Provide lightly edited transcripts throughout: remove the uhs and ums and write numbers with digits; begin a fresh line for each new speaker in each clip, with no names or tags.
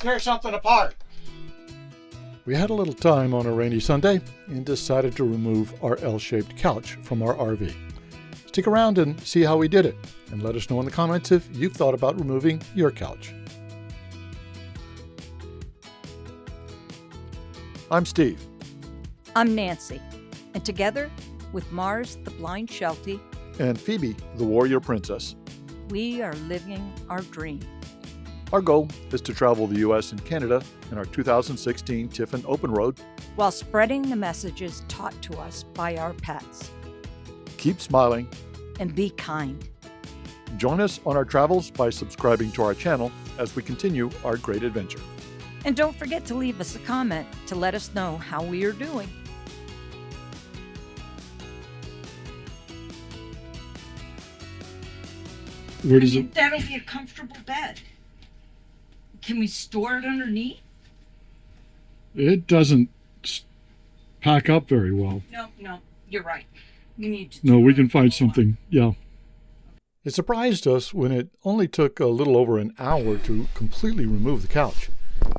tear something apart. We had a little time on a rainy Sunday and decided to remove our L-shaped couch from our RV. Stick around and see how we did it, and let us know in the comments if you've thought about removing your couch. I'm Steve.
I'm Nancy, and together with Mars, the blind Sheltie,
And Phoebe, the warrior princess.
we are living our dream.
Our goal is to travel the U.S. and Canada in our 2016 Tiffin Open Road.
While spreading the messages taught to us by our pets.
Keep smiling.
And be kind.
Join us on our travels by subscribing to our channel as we continue our great adventure.
And don't forget to leave us a comment to let us know how we are doing.
Where does it?
That'll be a comfortable bed. Can we store it underneath?
It doesn't pack up very well.
No, you're right. We need to.
No, we can find something. Yeah. It surprised us when it only took a little over an hour to completely remove the couch.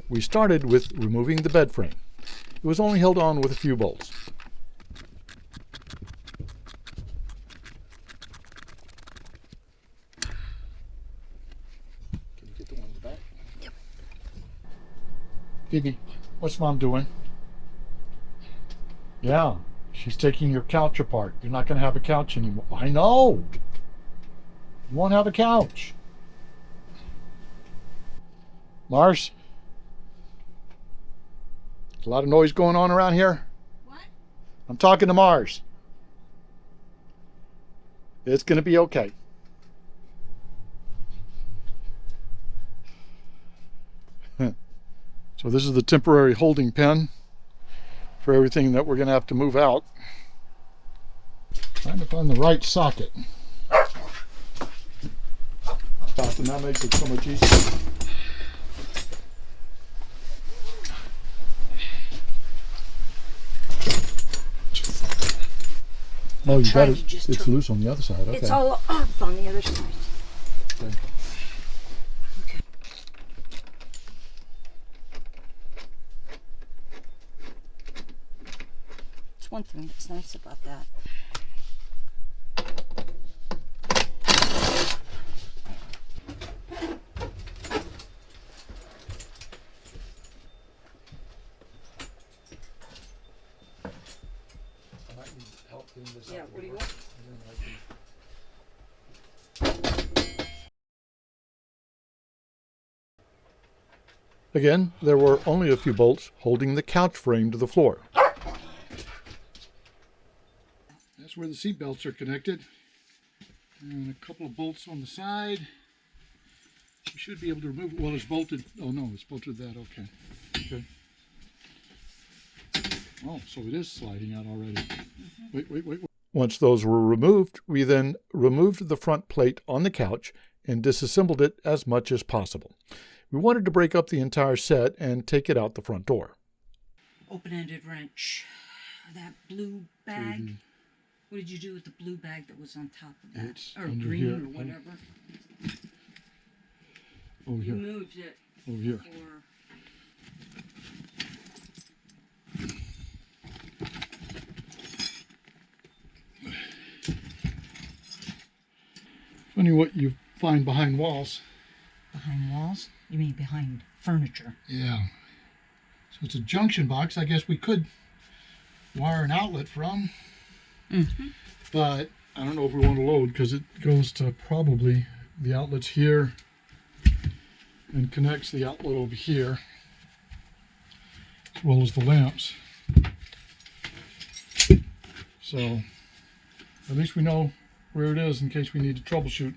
We started with removing the bed frame. It was only held on with a few bolts. Can you get the one in the back?
Yep.
Phoebe, what's Mom doing? Yeah, she's taking your couch apart. You're not going to have a couch anymore. I know. You won't have a couch. Mars? There's a lot of noise going on around here.
What?
I'm talking to Mars. It's going to be okay. So this is the temporary holding pen for everything that we're going to have to move out. Trying to find the right socket. And that makes it so much easier. Oh, you got it. It's loose on the other side. Okay.
It's all off on the other side.
Okay.
It's one thing that's nice about that. Yeah, what do you want?
Again, there were only a few bolts holding the couch frame to the floor. That's where the seat belts are connected. And a couple of bolts on the side. You should be able to remove it. Well, it's bolted. Oh no, it's bolted that. Okay. Okay. Oh, so it is sliding out already. Wait. Once those were removed, we then removed the front plate on the couch and disassembled it as much as possible. We wanted to break up the entire set and take it out the front door.
Open-ended wrench. That blue bag. What did you do with the blue bag that was on top of that?
It's
or
under
green
here.
or whatever?
Over
You
here.
moved it
Over here.
for...
Funny what you find behind walls.
Behind walls? You mean behind furniture?
Yeah. So it's a junction box. I guess we could wire an outlet from. But I don't know if we want to load because it goes to probably the outlets here and connects the outlet over here as well as the lamps. So at least we know where it is in case we need to troubleshoot.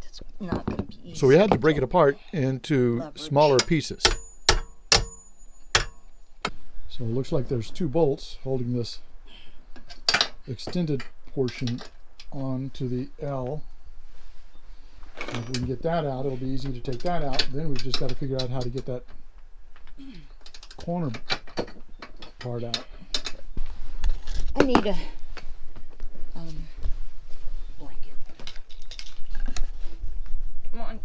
That's not going to be easy.
So we had to break it apart into smaller pieces. So it looks like there's two bolts holding this extended portion onto the L. And if we can get that out, it'll be easy to take that out. Then we've just got to figure out how to get that corner part out.
I need a blanket. Come on.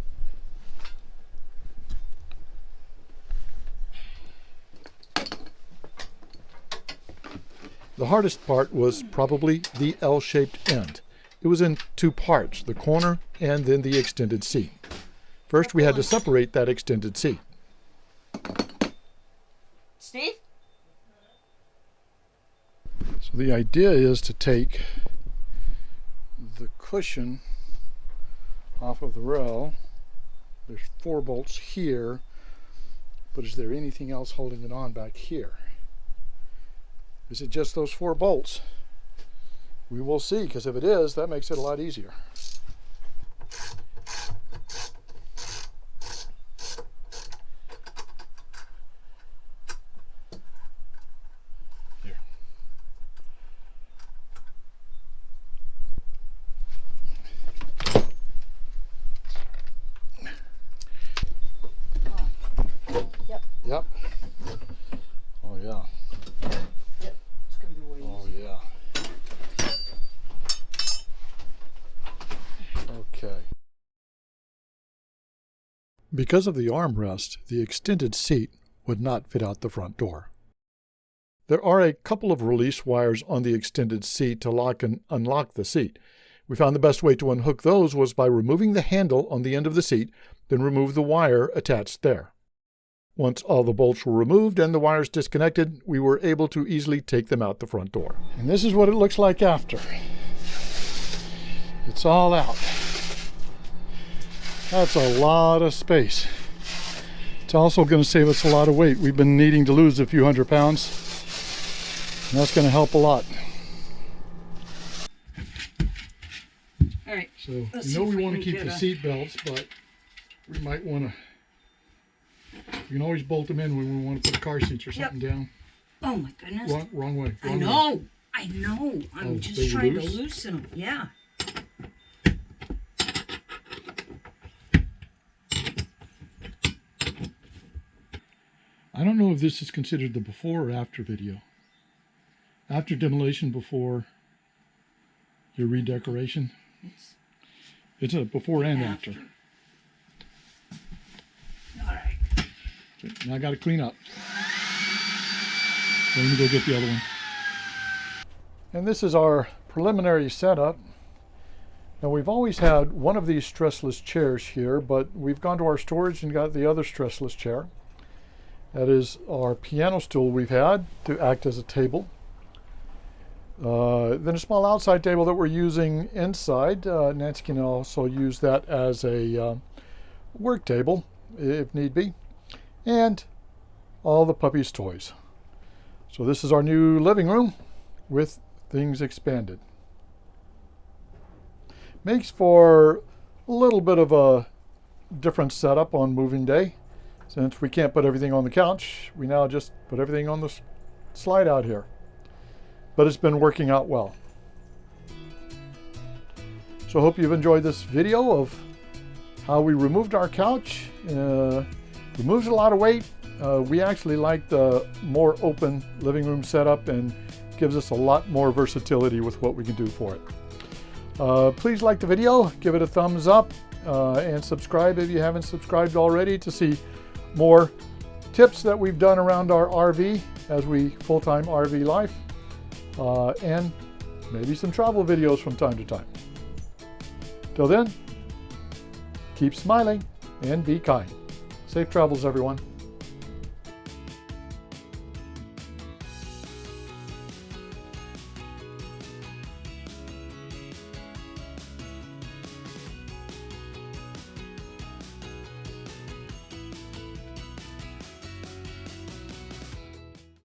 The hardest part was probably the L-shaped end. It was in two parts, the corner and then the extended seat. First, we had to separate that extended seat.
Steve?
So the idea is to take the cushion off of the rail. There's 4 bolts here, but is there anything else holding it on back here? Is it just those 4 bolts? We will see, because if it is, that makes it a lot easier. Here. Yep. Oh yeah.
Yep. It's gonna be way
Oh
easier.
yeah. Okay. Because of the armrest, the extended seat would not fit out the front door. There are a couple of release wires on the extended seat to lock and unlock the seat. We found the best way to unhook those was by removing the handle on the end of the seat, then remove the wire attached there. Once all the bolts were removed and the wires disconnected, we were able to easily take them out the front door. And this is what it looks like after. It's all out. That's a lot of space. It's also going to save us a lot of weight. We've been needing to lose a few hundred pounds, and that's going to help a lot.
All right.
So
Let's
we
see
know
if
we
we
want to
can
keep the
get
seat belts, but we might want to. We can always bolt them in when we want to put car seats or something down.
Oh my goodness.
Wrong way.
I
Wrong
know.
way.
I know. I'm
Oh, they
just
were
trying
loose?
to loosen them. Yeah.
I don't know if this is considered the before or after video. After demolition, before your redecoration. It's a before and after.
All right.
Okay, now I got to clean up. So let me go get the other one. And this is our preliminary setup. Now we've always had one of these stressless chairs here, but we've gone to our storage and got the other stressless chair. That is our piano stool we've had to act as a table. Then a small outside table that we're using inside. Nancy can also use that as a work table if need be. And all the puppy's toys. So this is our new living room with things expanded. Makes for a little bit of a different setup on moving day. Since we can't put everything on the couch, we now just put everything on the slide out here. But it's been working out well. So I hope you've enjoyed this video of how we removed our couch. Removes a lot of weight. We actually like the more open living room setup and gives us a lot more versatility with what we can do for it. Please like the video, give it a thumbs up, and subscribe if you haven't subscribed already to see more tips that we've done around our RV as we full-time RV life, and maybe some travel videos from time to time. Till then, keep smiling and be kind. Safe travels, everyone.